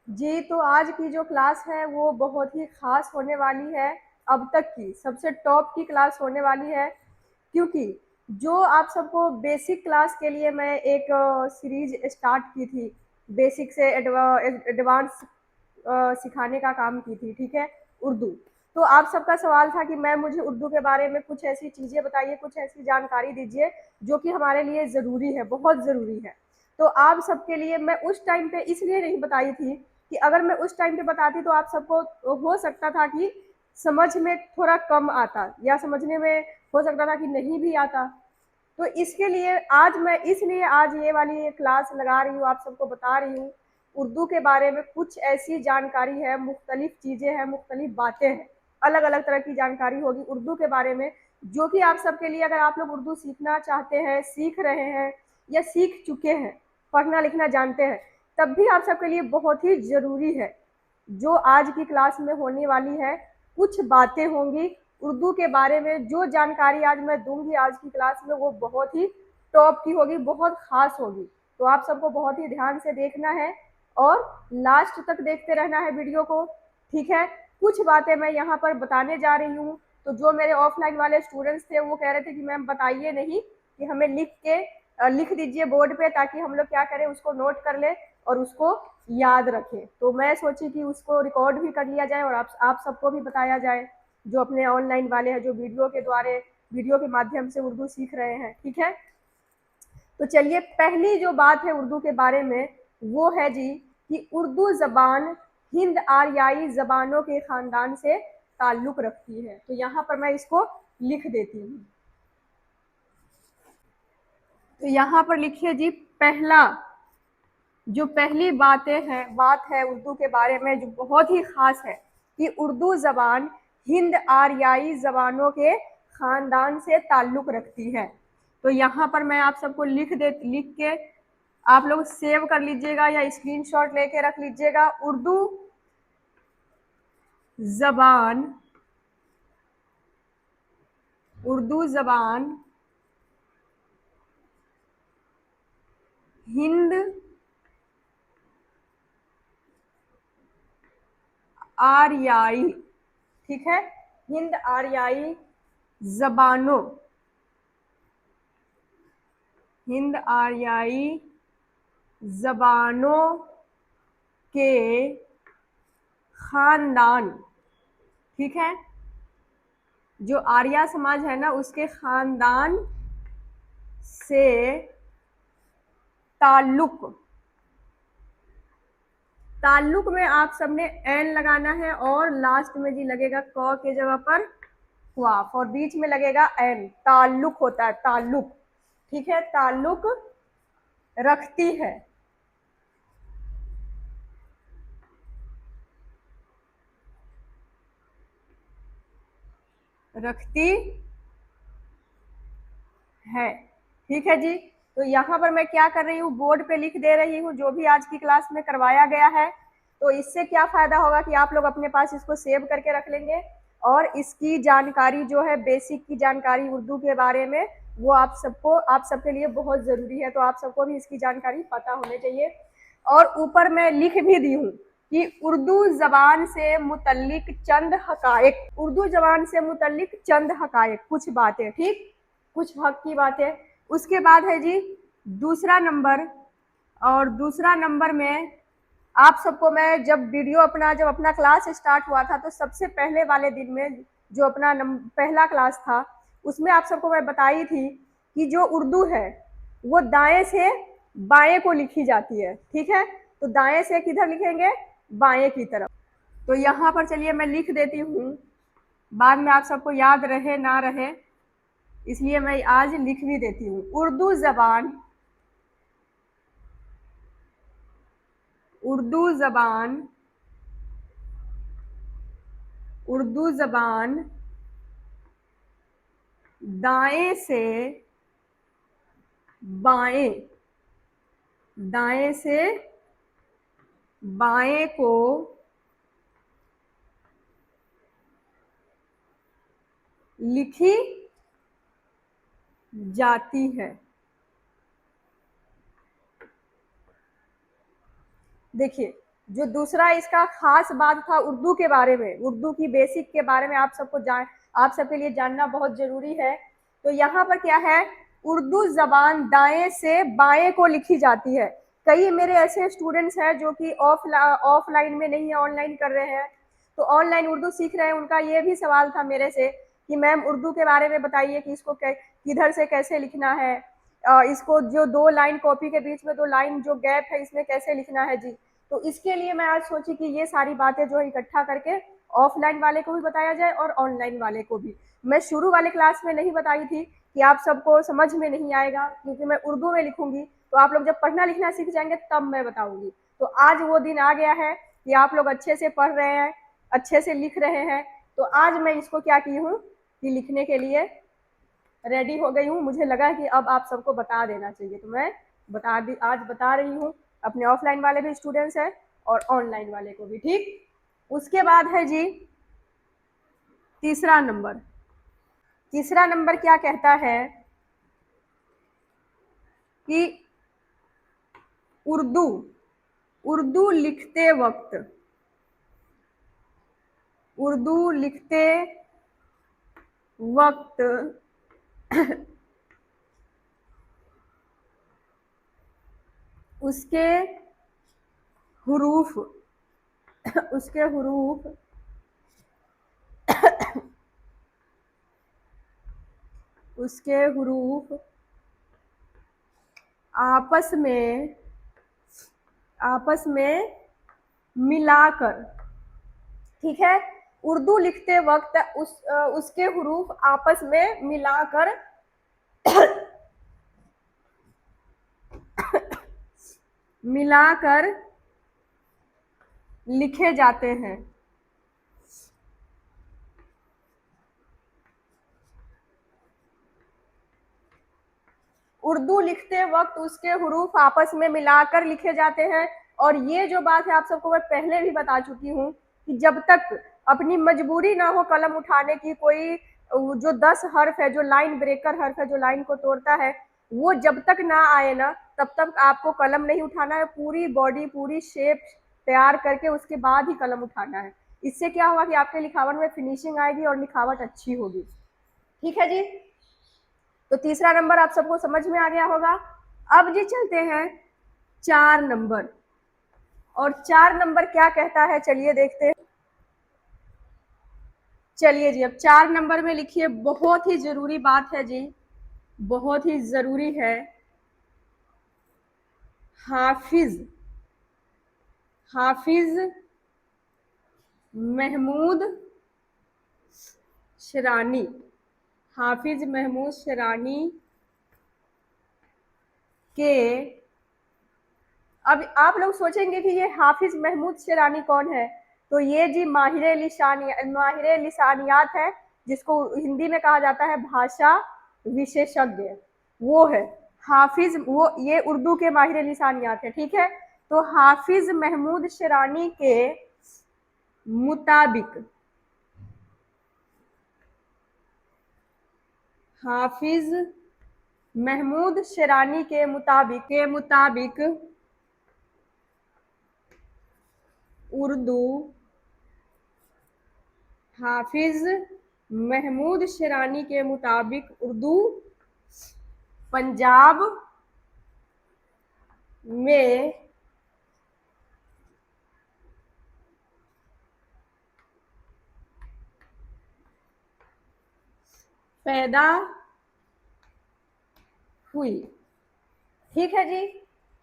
जी, तो आज की जो क्लास है वो बहुत ही ख़ास होने वाली है, अब तक की सबसे टॉप की क्लास होने वाली है, क्योंकि जो आप सबको बेसिक क्लास के लिए मैं एक सीरीज़ स्टार्ट की थी, बेसिक से एडवांस सिखाने का काम की थी, ठीक है? उर्दू। तो आप सबका सवाल था कि मैम मुझे उर्दू के बारे में कुछ ऐसी चीज़ें बताइए, कुछ ऐसी जानकारी दीजिए, जो कि हमारे लिए ज़रूरी है, बहुत ज़रूरी है। तो आप सबके लिए मैं उस टाइम पे इसलिए नहीं बताई थी कि अगर मैं उस टाइम पे बताती तो आप सबको हो सकता था कि समझ में थोड़ा कम आता या समझने में हो सकता था कि नहीं भी आता। तो इसके लिए आज ये वाली क्लास लगा रही हूँ, आप सबको बता रही हूँ उर्दू के बारे में कुछ ऐसी जानकारी है, मुख्तलिफ चीज़ें हैं, मुख्तलिफ बातें हैं, अलग अलग तरह की जानकारी होगी उर्दू के बारे में, जो कि आप सबके लिए अगर आप लोग उर्दू सीखना चाहते हैं, सीख रहे हैं या सीख चुके हैं, पढ़ना लिखना जानते हैं, तब भी आप सबके लिए बहुत ही ज़रूरी है। जो आज की क्लास में होने वाली है, कुछ बातें होंगी उर्दू के बारे में, जो जानकारी आज मैं दूंगी आज की क्लास में वो बहुत ही टॉप की होगी, बहुत खास होगी। तो आप सबको बहुत ही ध्यान से देखना है और लास्ट तक देखते रहना है वीडियो को, ठीक है? कुछ बातें मैं यहाँ पर बताने जा रही हूँ, तो जो मेरे ऑफलाइन वाले स्टूडेंट्स थे वो कह रहे थे कि मैम बताइए नहीं, कि हमें लिख दीजिए बोर्ड पे, ताकि हम लोग क्या करें, उसको नोट कर ले और उसको याद रखें। तो मैं सोची कि उसको रिकॉर्ड भी कर लिया जाए और आप सबको भी बताया जाए, जो अपने ऑनलाइन वाले हैं, जो वीडियो के माध्यम से उर्दू सीख रहे हैं, ठीक है? तो चलिए, पहली जो बात है उर्दू के बारे में वो है जी कि उर्दू जबान हिंद आर्याई जबानों के खानदान से ताल्लुक रखती है। तो यहाँ पर मैं इसको लिख देती हूँ। तो यहाँ पर लिखिए जी, पहला जो पहली बात है उर्दू के बारे में जो बहुत ही खास है कि उर्दू जबान हिंद आर्याई जबानों के खानदान से ताल्लुक रखती है। तो यहाँ पर मैं आप सबको लिख के आप लोग सेव कर लीजिएगा या स्क्रीनशॉट लेके रख लीजिएगा। जबान उर्दू जबान हिंद आर्याई, ठीक है? हिंद आर्याई जबानों हिंद आर्याई जबानों के खानदान, ठीक है? जो आर्या समाज है ना, उसके खानदान से ताल्लुक ताल्लुक में आप सबने एन लगाना है और लास्ट में जी लगेगा क के जगह पर क्वाफ और बीच में लगेगा एन। ताल्लुक होता है, ताल्लुक, ठीक है? ताल्लुक रखती है, रखती है, ठीक है जी? तो यहाँ पर मैं क्या कर रही हूँ, बोर्ड पे लिख दे रही हूँ जो भी आज की क्लास में करवाया गया है। तो इससे क्या फायदा होगा कि आप लोग अपने पास इसको सेव करके रख लेंगे और इसकी जानकारी जो है, बेसिक की जानकारी उर्दू के बारे में, वो आप सबके लिए बहुत ज़रूरी है। तो आप सबको भी इसकी जानकारी पता होनी चाहिए। और ऊपर मैं लिख भी दी हूँ कि उर्दू जबान से मुतल्लिक चंद हकायक, उर्दू जबान से मुतल्लिक चंद हकायक, कुछ बातें, ठीक? कुछ हक की बातें। उसके बाद है जी दूसरा नंबर, और दूसरा नंबर में आप सबको मैं जब अपना क्लास स्टार्ट हुआ था, तो सबसे पहले वाले दिन में जो अपना पहला क्लास था, उसमें आप सबको मैं बताई थी कि जो उर्दू है वो दाएं से बाएं को लिखी जाती है, ठीक है? तो दाएं से किधर लिखेंगे, बाएं की तरफ। तो यहाँ पर चलिए मैं लिख देती हूँ, बाद में आप सबको याद रहे ना रहे, इसलिए मैं आज लिख भी देती हूँ। उर्दू जबान दाएं से बाएं दाएं से बाएं को लिखी जाती है। देखिए, जो दूसरा इसका खास बात था उर्दू के बारे में, उर्दू की बेसिक के बारे में आप सबके लिए जानना बहुत जरूरी है। तो यहाँ पर क्या है, उर्दू जबान दाएं से बाएं को लिखी जाती है। कई मेरे ऐसे स्टूडेंट्स हैं जो कि ऑफलाइन में नहीं है, ऑनलाइन कर रहे हैं, तो ऑनलाइन उर्दू सीख रहे हैं। उनका ये भी सवाल था मेरे से कि मैम उर्दू के बारे में बताइए कि इसको किधर से कैसे लिखना है, इसको जो दो लाइन कॉपी के बीच में दो लाइन जो गैप है इसमें कैसे लिखना है जी। तो इसके लिए मैं आज सोची कि ये सारी बातें जो है इकट्ठा करके ऑफलाइन वाले को भी बताया जाए और ऑनलाइन वाले को भी। मैं शुरू वाले क्लास में नहीं बताई थी कि आप सबको समझ में नहीं आएगा, क्योंकि मैं उर्दू में लिखूंगी, तो आप लोग जब पढ़ना लिखना सीख जाएंगे तब मैं बताऊंगी। तो आज वो दिन आ गया है कि आप लोग अच्छे से पढ़ रहे हैं, अच्छे से लिख रहे हैं। तो आज मैं इसको क्या की हूँ कि लिखने के लिए रेडी हो गई हूँ। मुझे लगा कि अब आप सबको बता देना चाहिए, तो मैं आज बता रही हूँ। अपने ऑफलाइन वाले भी स्टूडेंट्स हैं और ऑनलाइन वाले को भी। ठीक, उसके बाद है जी तीसरा नंबर। तीसरा नंबर क्या कहता है कि उर्दू उर्दू लिखते वक्त, उर्दू लिखते वक्त उसके हुरूफ उसके हुरूफ उसके हुरूफ आपस में मिलाकर, ठीक है, उर्दू लिखते वक्त उसके हुरूफ आपस में मिलाकर लिखे जाते हैं। उर्दू लिखते वक्त उसके हुरूफ आपस में मिलाकर लिखे जाते हैं। और ये जो बात है आप सबको मैं पहले भी बता चुकी हूँ कि जब तक अपनी मजबूरी ना हो कलम उठाने की, कोई जो 10 हर्फ है, जो लाइन ब्रेकर हर्फ है, जो लाइन को तोड़ता है, वो जब तक ना आए ना तब तक आपको कलम नहीं उठाना है। पूरी बॉडी पूरी शेप तैयार करके उसके बाद ही कलम उठाना है। इससे क्या होगा कि आपके लिखावट में फिनिशिंग आएगी और लिखावट अच्छी होगी। ठीक है जी, तो तीसरा नंबर आप सबको समझ में आ गया होगा। अब जी चलते हैं 4 नंबर। और 4 नंबर क्या कहता है चलिए देखते हैं। चलिए जी, अब 4 नंबर में लिखिए, बहुत ही जरूरी बात है जी, बहुत ही जरूरी है। हाफिज हाफिज महमूद शिरानी, हाफिज महमूद शिरानी के, अब आप लोग सोचेंगे कि ये हाफिज महमूद शिरानी कौन है, तो ये जी माहिर लिसानियात है, जिसको हिंदी में कहा जाता है भाषा विशेषज्ञ, वो है हाफिज। वो ये उर्दू के माहिर लिसानियात है, ठीक है। तो हाफिज महमूद शिरानी के मुताबिक, हाफिज महमूद शिरानी के मुताबिक उर्दू, हाफिज महमूद शिरानी के मुताबिक उर्दू पंजाब में पैदा हुई। ठीक है जी,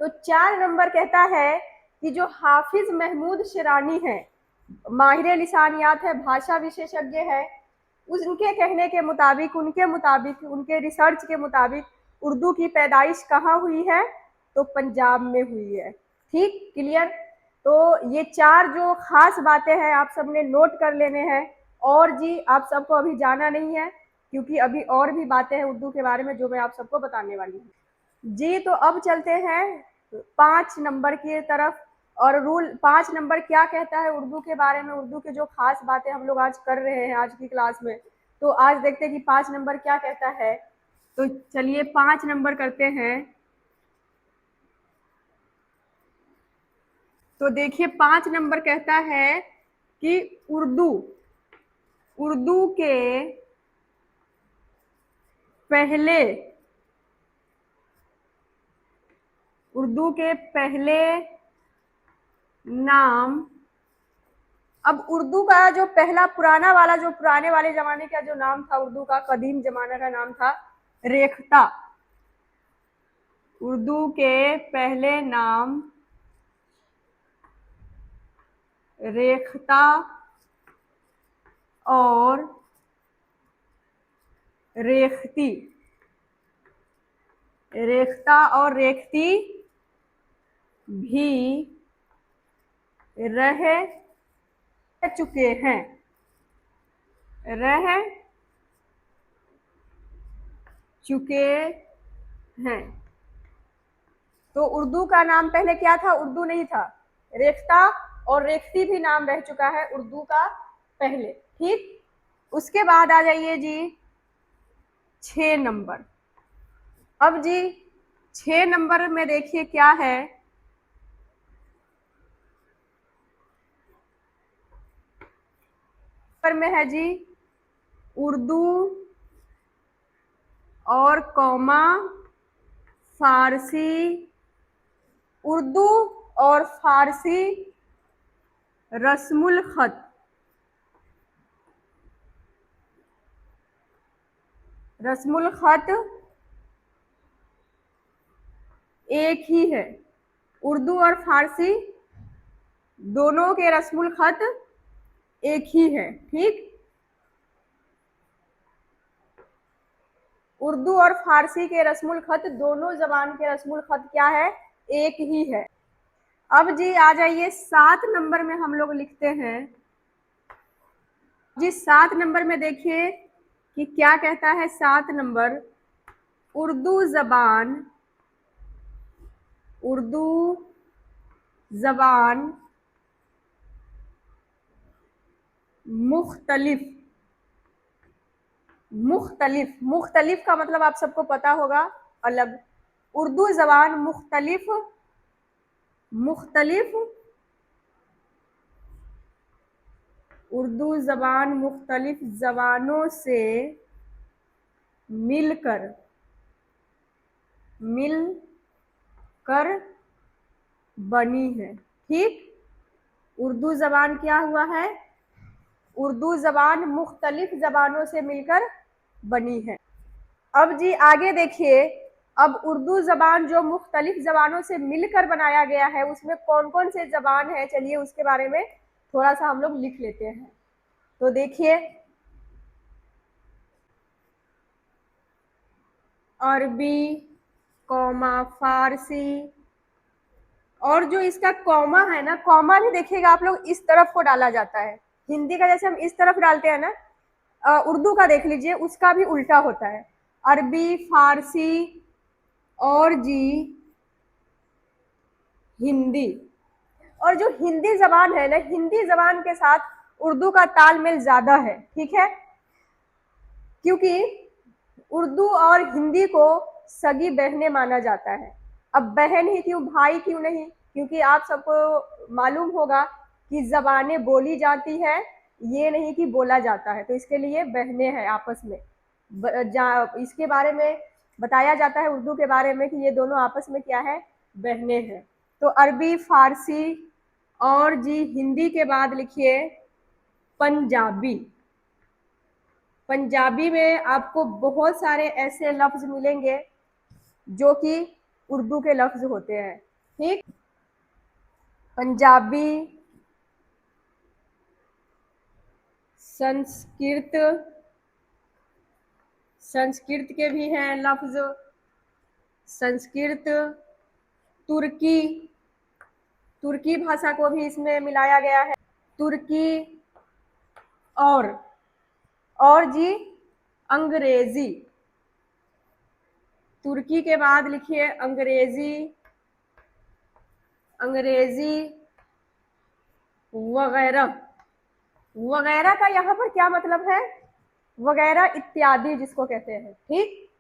तो 4 नंबर कहता है कि जो हाफिज महमूद शिरानी है, माहिर लिसानियात है, भाषा विशेषज्ञ है, उनके कहने के मुताबिक, उनके रिसर्च के मुताबिक उर्दू की पैदाइश कहाँ हुई है, तो पंजाब में हुई है। ठीक, क्लियर। तो ये 4 जो खास बातें हैं आप सबने नोट कर लेने हैं। और जी आप सबको अभी जाना नहीं है, क्योंकि अभी और भी बातें हैं उर्दू के बारे में जो मैं आप सबको बताने वाली हूँ जी। तो अब चलते हैं 5 नंबर की तरफ। और रूल 5 नंबर क्या कहता है उर्दू के बारे में, उर्दू के जो खास बातें हम लोग आज कर रहे हैं आज की क्लास में, तो आज देखते हैं कि 5 नंबर क्या कहता है। तो चलिए 5 नंबर करते हैं। तो देखिए 5 नंबर कहता है कि उर्दू उर्दू के पहले उर्दू के पहले नाम। अब उर्दू का जो पहला पुराना वाला, जो पुराने वाले जमाने का जो नाम था उर्दू का, कदीम जमाना का नाम था रेख्ता। उर्दू के पहले नाम रेख्ता और रेखती, रेख्ता और रेखती भी रह चुके हैं, रह चुके हैं। तो उर्दू का नाम पहले क्या था? उर्दू नहीं था, रेख्ता और रेखती भी नाम रह चुका है उर्दू का पहले। ठीक, उसके बाद आ जाइए जी 6 नंबर। अब जी 6 नंबर में देखिए क्या है, पर में है जी उर्दू और कौमा फारसी, उर्दू और फारसी रस्मुल खत, रस्मुल खत एक ही है। उर्दू और फारसी दोनों के रस्मुल खत एक ही है। ठीक, उर्दू और फारसी के रस्मुल खत, दोनों जबान के रस्मुल खत क्या है? एक ही है। अब जी आ जाइए 7 नंबर में हम लोग लिखते हैं जी। 7 नंबर में देखिए कि क्या कहता है 7 नंबर, उर्दू जबान, उर्दू जबान मुख्तलिफ, मुख्तलिफ, मुख्तलिफ का मतलब आप सबको पता होगा, अलग। उर्दू जबान मुख्तलिफ, मुख्तलिफ उर्दू जबान मुख्तलिफ जबानों से मिलकर, मिलकर बनी है। ठीक, उर्दू जबान क्या हुआ है? उर्दू जबान मुख्तलिफ जबानों से मिलकर बनी है। अब जी आगे देखिए, अब उर्दू जबान जो मुख्तलिफ जबानों से मिलकर बनाया गया है, उसमें कौन कौन से जबान है, चलिए उसके बारे में थोड़ा सा हम लोग लिख लेते हैं। तो देखिए अरबी, कौमा फारसी, और जो इसका कौमा है ना, कौमा भी देखिएगा आप लोग इस तरफ को डाला जाता है। हिंदी का जैसे हम इस तरफ डालते हैं ना, उर्दू का देख लीजिए उसका भी उल्टा होता है। अरबी, फारसी और जी हिंदी। और जो हिंदी जबान है ना, हिंदी जबान के साथ उर्दू का तालमेल ज्यादा है। ठीक है, क्योंकि उर्दू और हिंदी को सगी बहनें माना जाता है। अब बहन ही क्यों, भाई क्यों नहीं? क्योंकि आप सबको मालूम होगा कि जबानें बोली जाती है, ये नहीं कि बोला जाता है, तो इसके लिए बहनें हैं आपस में। इसके बारे में बताया जाता है उर्दू के बारे में कि ये दोनों आपस में क्या है? बहनें हैं। तो अरबी, फारसी और जी हिंदी के बाद लिखिए पंजाबी। पंजाबी में आपको बहुत सारे ऐसे लफ्ज मिलेंगे जो कि उर्दू के लफ्ज होते हैं। ठीक, पंजाबी, संस्कृत, संस्कृत के भी हैं लफ्ज, संस्कृत, तुर्की, तुर्की भाषा को भी इसमें मिलाया गया है, तुर्की और जी अंग्रेजी। तुर्की के बाद लिखिए अंग्रेजी, अंग्रेजी वगैरह। वगैरह का यहाँ पर क्या मतलब है? वगैरह इत्यादि जिसको कहते हैं। ठीक,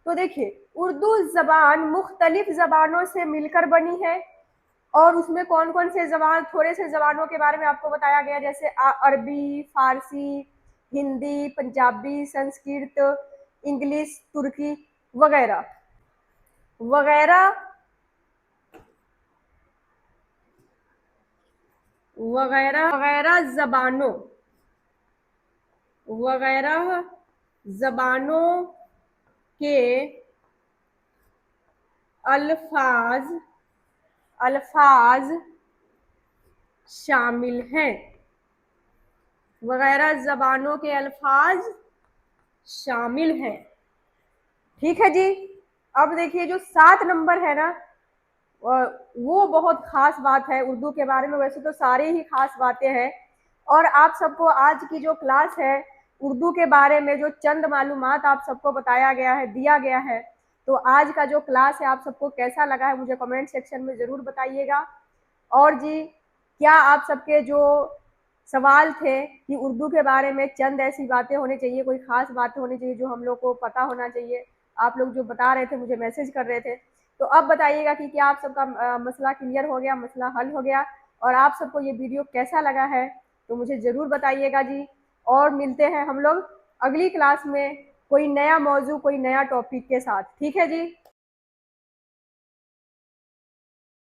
तो देखिए उर्दू जबान मुख्तलिफ जबानों से मिलकर बनी है, और उसमें कौन कौन से जबान, थोड़े से जबानों के बारे में आपको बताया गया, जैसे अरबी, फारसी, हिंदी, पंजाबी, संस्कृत, इंग्लिश, तुर्की वगैरह वगैरह वगैरह वगैरह जबानों के अल्फाज अल्फाज शामिल हैं। वगैरह जबानों के अल्फाज शामिल हैं। ठीक है जी। अब देखिए जो 7 नंबर है ना, वो बहुत खास बात है उर्दू के बारे में। वैसे तो सारे ही खास बातें हैं, और आप सबको आज की जो क्लास है उर्दू के बारे में जो चंद मालूमात आप सबको बताया गया है, दिया गया है, तो आज का जो क्लास है आप सबको कैसा लगा है मुझे कमेंट सेक्शन में ज़रूर बताइएगा। और जी, क्या आप सबके जो सवाल थे कि उर्दू के बारे में चंद ऐसी बातें होनी चाहिए, कोई खास बातें होनी चाहिए जो हम लोग को पता होना चाहिए, आप लोग जो बता रहे थे, मुझे मैसेज कर रहे थे, तो अब बताइएगा कि क्या आप सबका मसला क्लियर हो गया, मसला हल हो गया, और आप सबको ये वीडियो कैसा लगा है तो मुझे ज़रूर बताइएगा जी। और मिलते हैं हम लोग अगली क्लास में कोई नया मौजू, कोई नया टॉपिक के साथ। ठीक है जी।